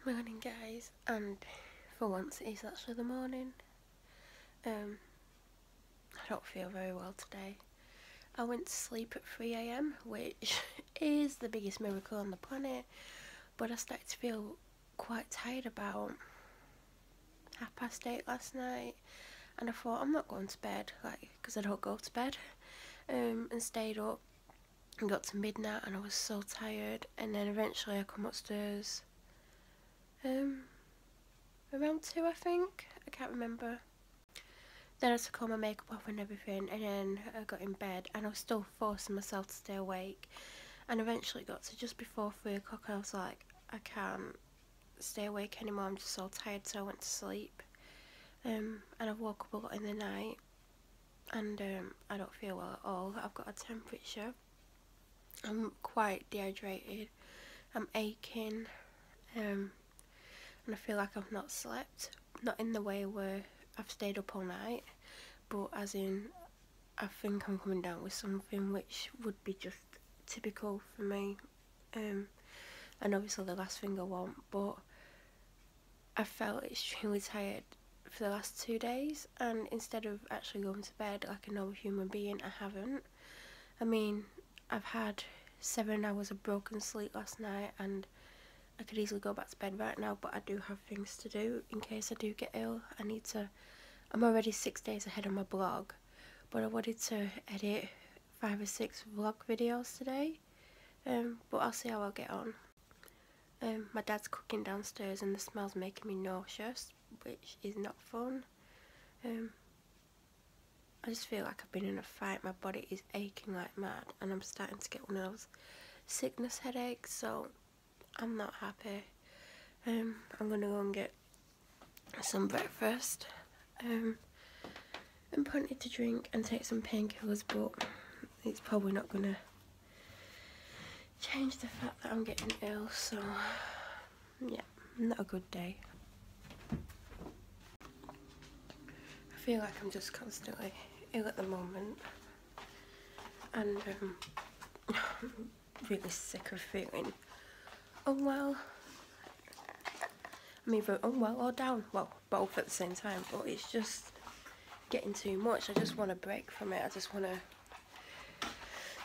Morning guys, and for once it is actually the morning. I don't feel very well today. I went to sleep at 3 AM, which is the biggest miracle on the planet, but I started to feel quite tired about 8:30 last night, and I thought I'm not going to bed, because I don't go to bed, and stayed up and got to midnight and I was so tired, and then eventually I come upstairs around 2 I think, I can't remember. Then I took all my makeup off and everything, and then I got in bed and I was still forcing myself to stay awake, and eventually it got to just before 3 o'clock. I was like, I can't stay awake anymore, I'm just so tired, so I went to sleep. And I woke up a lot in the night, and I don't feel well at all. I've got a temperature, I'm quite dehydrated, I'm aching, and I feel like I've not slept. Not in the way where I've stayed up all night, but as in I think I'm coming down with something which would be just typical for me, and obviously the last thing I want, but I felt extremely tired for the last 2 days, and instead of actually going to bed like a normal human being, I haven't. I mean, I've had 7 hours of broken sleep last night, and I could easily go back to bed right now, but I do have things to do in case I do get ill. I'm already 6 days ahead on my blog, but I wanted to edit 5 or 6 vlog videos today, but I'll see how I'll get on. My dad's cooking downstairs and the smell's making me nauseous, which is not fun. I just feel like I've been in a fight, my body is aching like mad, and I'm starting to get one of those sickness headaches, so I'm not happy. I'm gonna go and get some breakfast, and plenty to drink and take some painkillers, but it's probably not gonna change the fact that I'm getting ill, so yeah, not a good day. I feel like I'm just constantly ill at the moment, and I'm really sick of feeling unwell. I'm either unwell or down, well, both at the same time, but it's just getting too much. I just want a break from it. I just want to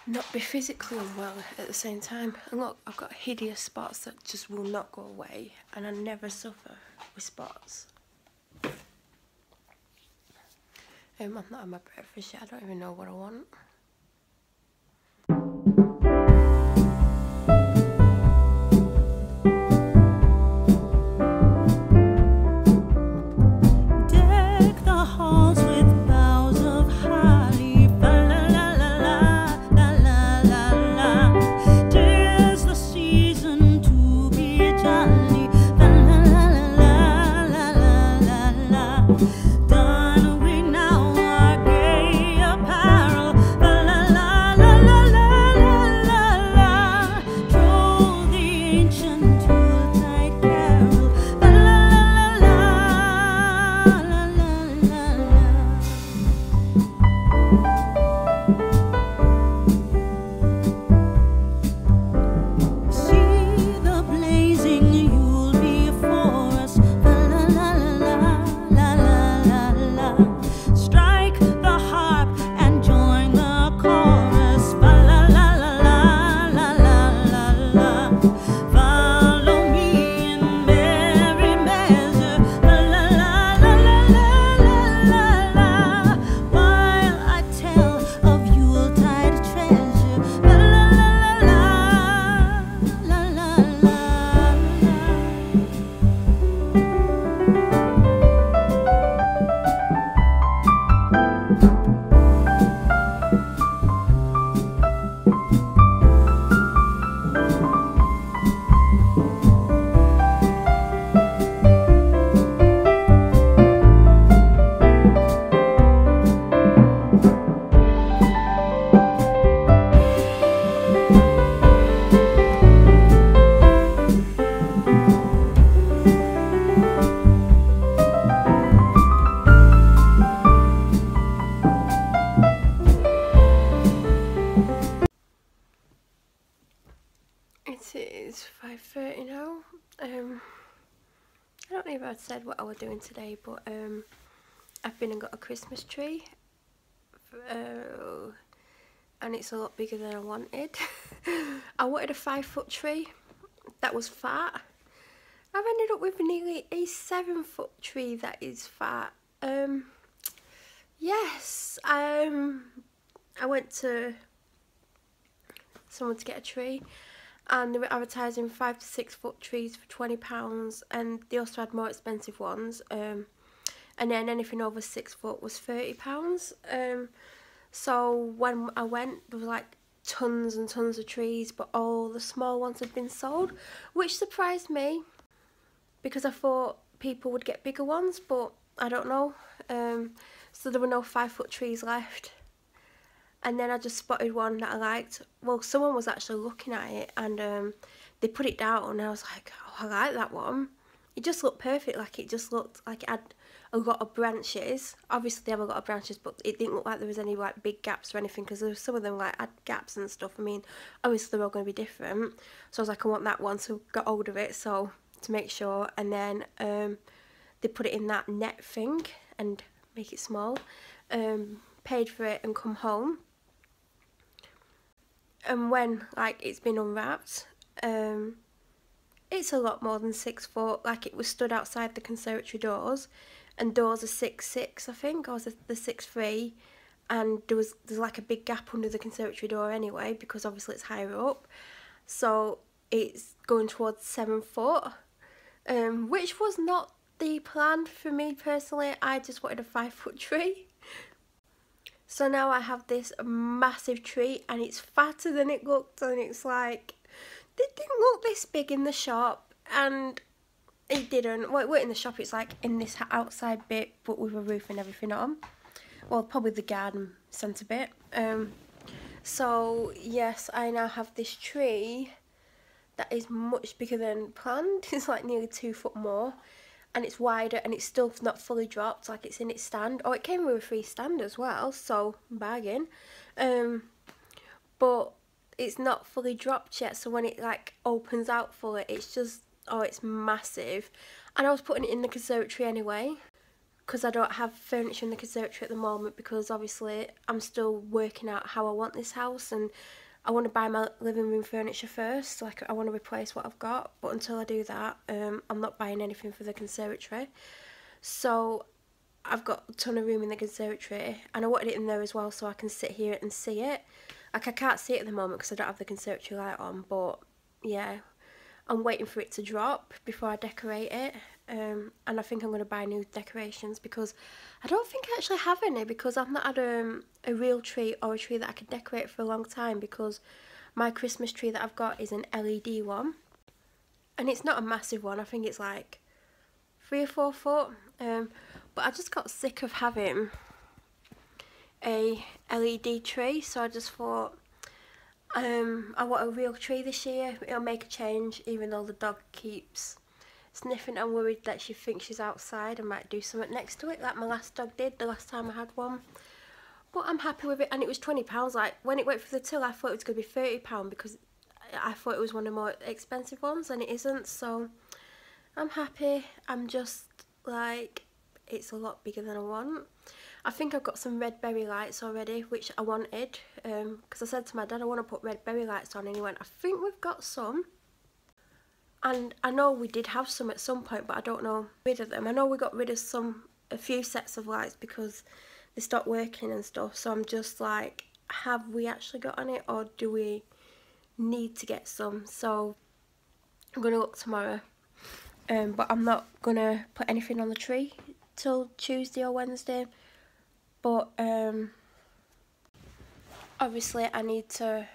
not be physically unwell at the same time. And look, I've got hideous spots that just will not go away, and I never suffer with spots. I'm not on my breakfast yet. I don't even know what I want. It is 5:30 now. I don't know if I'd said what I was doing today, but I've been and got a Christmas tree, and it's a lot bigger than I wanted. I wanted a 5-foot tree that was fat. I've ended up with nearly a 7-foot tree that is fat. Yes, I went to someone to get a tree, and they were advertising 5 to 6 foot trees for £20, and they also had more expensive ones. And then anything over 6 foot was £30. So when I went, there was like tons and tons of trees, but all the small ones had been sold, which surprised me because I thought people would get bigger ones, but I don't know. So there were no 5-foot trees left. And then I just spotted one that I liked. Well, someone was actually looking at it, and they put it down, and I was like, oh, I like that one. It just looked perfect. Like, it just looked like it had a lot of branches. Obviously they have a lot of branches, but it didn't look like there was any like big gaps or anything, because there was some of them like had gaps and stuff. I mean, obviously they're all going to be different, so I was like, I want that one, so got hold of it, so to make sure. And then they put it in that net thing and make it small. Paid for it and come home, and when like it's been unwrapped, it's a lot more than 6 foot. Like, it was stood outside the conservatory doors, and doors are 6'6", I think, or the 6'3", and there's like a big gap under the conservatory door anyway, because obviously it's higher up, so it's going towards 7 foot, which was not the plan for me personally. I just wanted a 5-foot tree. So now I have this massive tree, and it's fatter than it looked, and it's like, it didn't look this big in the shop, and it didn't. Well, it weren't in the shop, it's like in this outside bit, but with a roof and everything on. Well, probably the garden centre bit. So yes, I now have this tree that is much bigger than planned. It's like nearly 2 foot more, and it's wider, and it's still not fully dropped, like it's in its stand. Oh, it came with a free stand as well, so bargain. But it's not fully dropped yet, so when it like opens out fully, it's just, oh, it's massive. And I was putting it in the conservatory anyway, because I don't have furniture in the conservatory at the moment, because obviously I'm still working out how I want this house, and I want to buy my living room furniture first. Like, I want to replace what I've got, but until I do that, I'm not buying anything for the conservatory. So I've got a ton of room in the conservatory, and I wanted it in there as well, so I can sit here and see it. Like, I can't see it at the moment because I don't have the conservatory light on, but yeah, I'm waiting for it to drop before I decorate it. And I think I'm going to buy new decorations, because I don't think I actually have any, because I've not had a real tree or a tree that I can decorate for a long time, because my Christmas tree that I've got is an LED one, and it's not a massive one. I think it's like 3 or 4 foot, but I just got sick of having a LED tree, so I just thought, I want a real tree this year. It'll make a change, even though the dog keeps sniffing. I'm worried that she thinks she's outside and might do something next to it, like my last dog did the last time I had one. But I'm happy with it, and it was £20. Like, when it went for the till, I thought it was going to be £30, because I thought it was one of the more expensive ones, and it isn't, so I'm happy. I'm just like, it's a lot bigger than I want. I think I've got some red berry lights already, which I wanted, because I said to my dad I want to put red berry lights on, and he went, I think we've got some. And I know we did have some at some point, but I don't know rid of them. I know we got rid of a few sets of lights because they stopped working and stuff, so I'm just like, have we actually got on it, or do we need to get some? So I'm going to look tomorrow, but I'm not going to put anything on the tree till Tuesday or Wednesday. But obviously I need to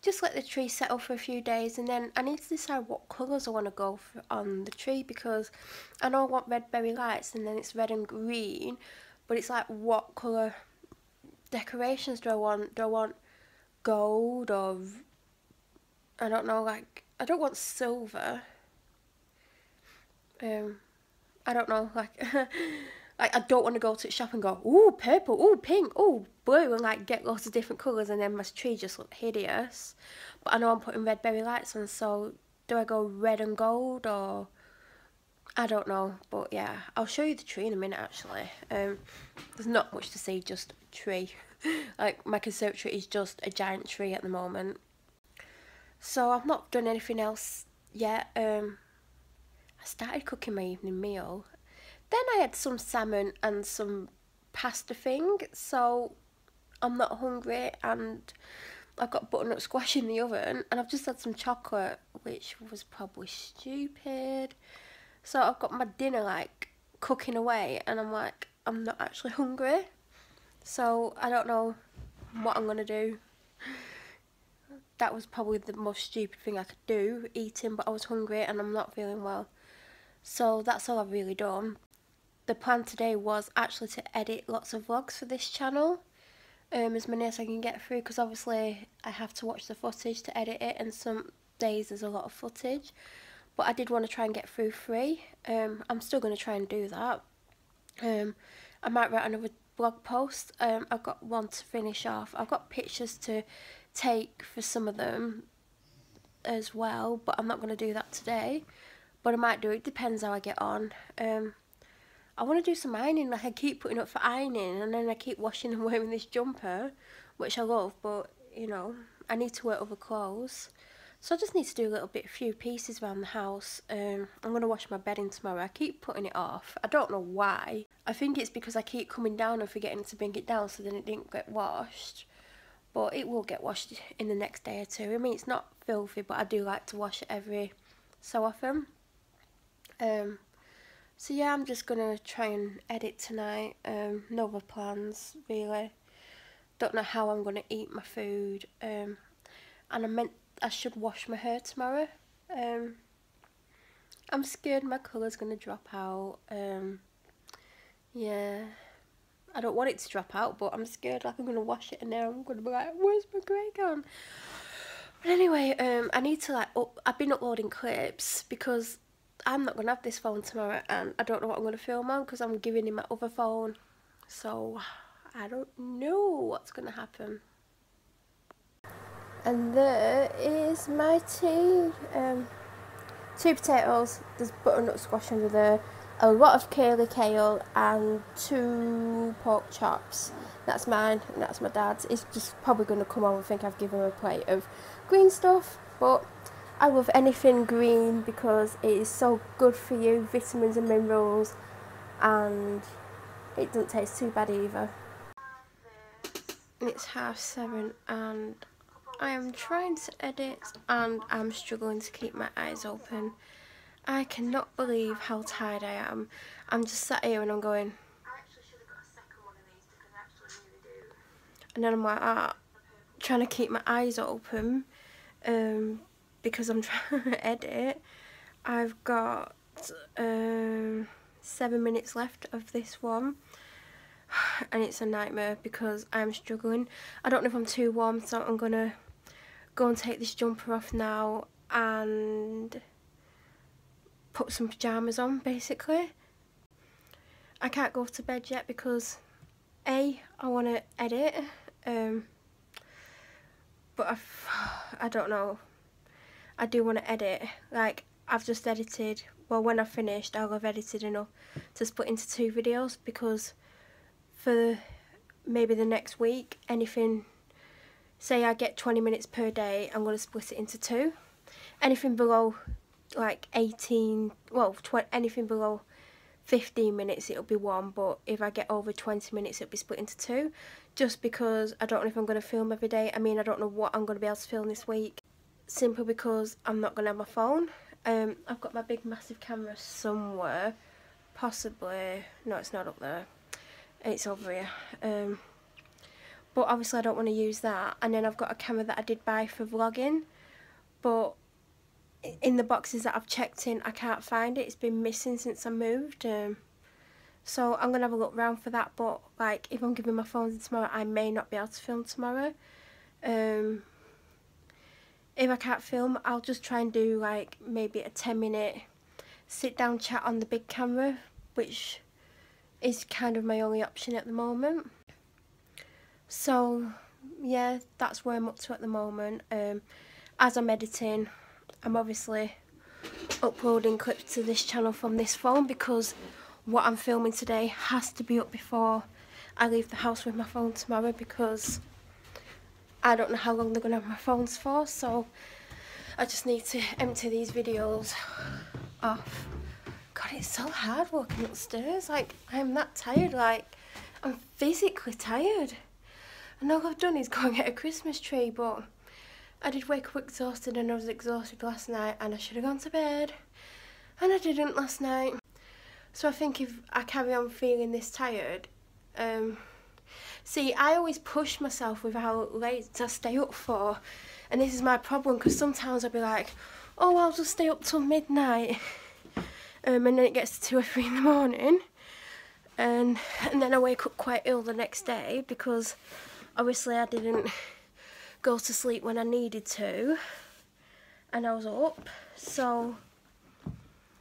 just let the tree settle for a few days, and then I need to decide what colours I want to go for on the tree, because I know I want red berry lights, and then it's red and green, but it's like, what colour decorations do I want? Do I want gold, or I don't know, like, I don't want silver. I don't know, like, like, I don't want to go to the shop and go, ooh, purple, ooh, pink, ooh, blue, and like get lots of different colours, and then my tree just look hideous. But I know I'm putting red berry lights on, so do I go red and gold, or I don't know, but yeah, I'll show you the tree in a minute actually. There's not much to see, just a tree. Like, my conservatory is just a giant tree at the moment. So I've not done anything else yet. I started cooking my evening meal. Then I had some salmon and some pasta thing, so I'm not hungry, and I've got butternut squash in the oven, and I've just had some chocolate, which was probably stupid. So I've got my dinner like cooking away, and I'm like, I'm not actually hungry. So I don't know what I'm gonna do. That was probably the most stupid thing I could do, eating, but I was hungry and I'm not feeling well. So that's all I've really done. The plan today was actually to edit lots of vlogs for this channel. As many as I can get through, because obviously I have to watch the footage to edit it, and some days there's a lot of footage. But I did want to try and get through 3. I'm still going to try and do that. I might write another blog post. I've got one to finish off. I've got pictures to take for some of them as well, but I'm not going to do that today. But I might do it, depends how I get on. I want to do some ironing. Like, I keep putting up for ironing, and then I keep washing and wearing this jumper, which I love, but, you know, I need to wear other clothes. So I just need to do a few pieces around the house. I'm going to wash my bedding tomorrow. I keep putting it off. I don't know why. I think it's because I keep coming down and forgetting to bring it down, so then it didn't get washed. But it will get washed in the next day or two. I mean, it's not filthy, but I do like to wash it every so often. So yeah, I'm just going to try and edit tonight. No other plans, really. Don't know how I'm going to eat my food. And I should wash my hair tomorrow. I'm scared my colour's going to drop out. Yeah, I don't want it to drop out, but I'm scared like I'm going to wash it and then I'm going to be like, where's my grey gone? But anyway, I need to I've been uploading clips because I'm not going to have this phone tomorrow, and I don't know what I'm going to film on because I'm giving him my other phone. So I don't know what's going to happen. And there is my tea. 2 potatoes, there's butternut squash under there, a lot of curly kale, and 2 pork chops. That's mine and that's my dad's. It's just probably going to come on and think I've given him a plate of green stuff, but I love anything green because it is so good for you, vitamins and minerals, and it doesn't taste too bad either. It's 7:30 and I am trying to edit and I'm struggling to keep my eyes open. I cannot believe how tired I am. I'm just sat here and I'm going, and then I'm like, trying to keep my eyes open because I'm trying to edit. I've got 7 minutes left of this one, and it's a nightmare because I'm struggling. I don't know if I'm too warm, so I'm gonna go and take this jumper off now and put some pyjamas on, basically. I can't go to bed yet because I want to edit, but I don't know. I do want to edit. Like, I've just edited, well, when I've finished I'll have edited enough to split into 2 videos, because for maybe the next week, anything, say I get 20 minutes per day, I'm going to split it into 2. Anything below like 18, well, anything below 15 minutes it'll be 1, but if I get over 20 minutes it'll be split into 2, just because I don't know if I'm going to film every day. I mean, I don't know what I'm going to be able to film this week, simply because I'm not going to have my phone. I've got my big massive camera somewhere, possibly, no, it's not up there, it's over here, but obviously I don't want to use that. And then I've got a camera that I did buy for vlogging, but in the boxes that I've checked in I can't find it. It's been missing since I moved, so I'm going to have a look round for that. But like, if I'm giving my phone tomorrow, I may not be able to film tomorrow. If I can't film, I'll just try and do like maybe a 10-minute sit down chat on the big camera, which is kind of my only option at the moment. So yeah, that's where I'm up to at the moment. As I'm editing, I'm obviously uploading clips to this channel from this phone because what I'm filming today has to be up before I leave the house with my phone tomorrow, because I don't know how long they're going to have my phones for, so I just need to empty these videos off. God, it's so hard walking upstairs. Like, I'm that tired. Like, I'm physically tired. And all I've done is go and get a Christmas tree, but I did wake up exhausted, and I was exhausted last night, and I should have gone to bed, and I didn't last night. So I think if I carry on feeling this tired, see, I always push myself with how late I stay up for, and this is my problem, because sometimes I'll be like, oh, I'll just stay up till midnight, and then it gets to 2 or 3 in the morning, and then I wake up quite ill the next day, because obviously I didn't go to sleep when I needed to, and I was up, so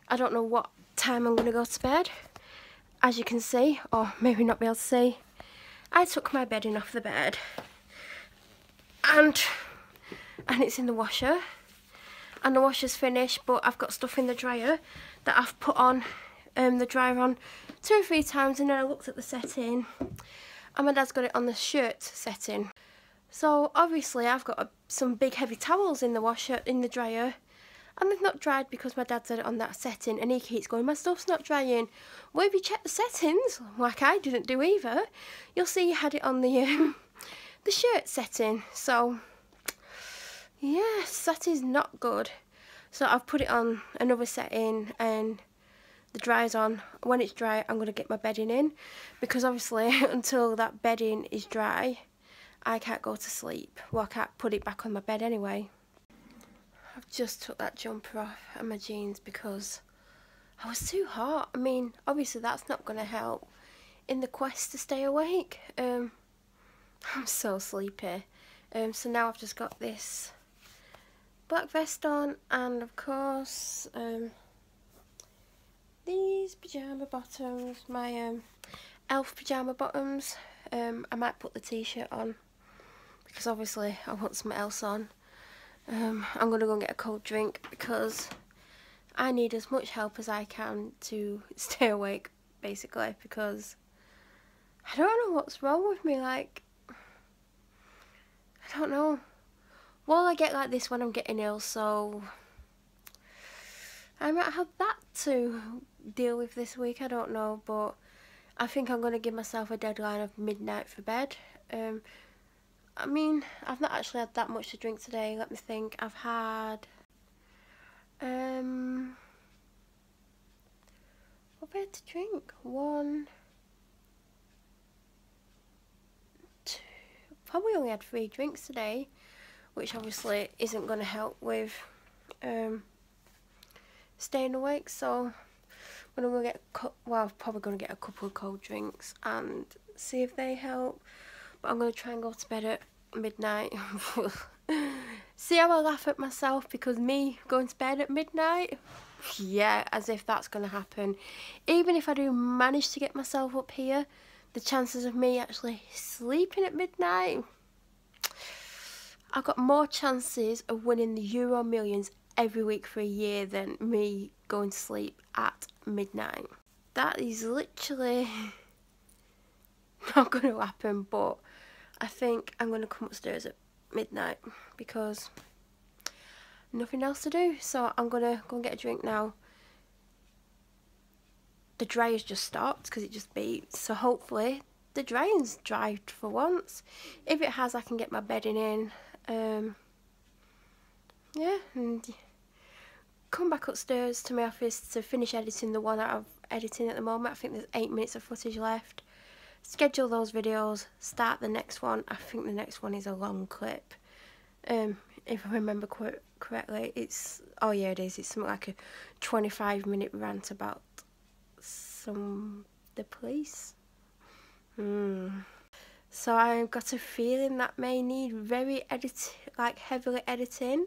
I don't know what time I'm going to go to bed. As you can see, or maybe not be able to see, I took my bedding off the bed, and it's in the washer, and the washer's finished, but I've got stuff in the dryer that I've put on the dryer on 2 or 3 times, and then I looked at the setting, and my dad's got it on the shirt setting. So obviously I've got some big heavy towels in the washer, in the dryer, and they've not dried because my dad's had it on that setting, and he keeps going, my stuff's not drying. Well, if you check the settings, like I didn't do either, you'll see you had it on the shirt setting. So yes, that is not good. So I've put it on another setting, and the dryer's on. When it's dry, I'm going to get my bedding in, because obviously until that bedding is dry, I can't go to sleep. Well, I can't put it back on my bed anyway. I've just took that jumper off and my jeans because I was too hot. I mean, obviously that's not going to help in the quest to stay awake. I'm so sleepy. So now I've just got this black vest on, and of course these pyjama bottoms, my elf pyjama bottoms. I might put the t-shirt on because obviously I want something else on. I'm going to go and get a cold drink because I need as much help as I can to stay awake, basically, because I don't know what's wrong with me. Like, I don't know. Well, I get like this when I'm getting ill, so I might have that to deal with this week, I don't know, but I think I'm going to give myself a deadline of midnight for bed. I mean, I've not actually had that much to drink today. Let me think. I've had what have I had to drink? 1, 2, probably only had 3 drinks today, which obviously isn't going to help with staying awake. So I'm going to go get I'm probably going to get a couple of cold drinks and see if they help. But I'm going to try and go to bed at midnight. See how I laugh at myself, because me going to bed at midnight, yeah, as if that's going to happen. Even if I do manage to get myself up here, the chances of me actually sleeping at midnight, I've got more chances of winning the Euro Millions every week for a year than me going to sleep at midnight. That is literally not going to happen, but I think I'm going to come upstairs at midnight because nothing else to do. So I'm going to go and get a drink now. The dryer's just stopped because it just beeped, so hopefully the drying's dried for once. If it has, I can get my bedding in. Yeah, and come back upstairs to my office to finish editing the one that I'm editing at the moment. I think there's 8 minutes of footage left. Schedule those videos, start the next one. I think the next one is a long clip. If I remember correctly, it's, oh yeah, it is. It's something like a 25-minute rant about the police. So I've got a feeling that may need very heavily editing,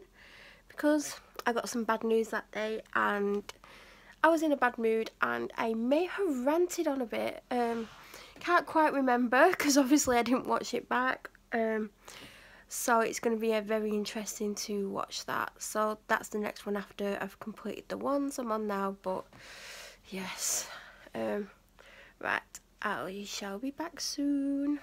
because I got some bad news that day and I was in a bad mood and I may have ranted on a bit. Can't quite remember because obviously I didn't watch it back. So it's going to be very interesting to watch that. So that's the next one after I've completed the ones I'm on now. But yes, right, I shall be back soon.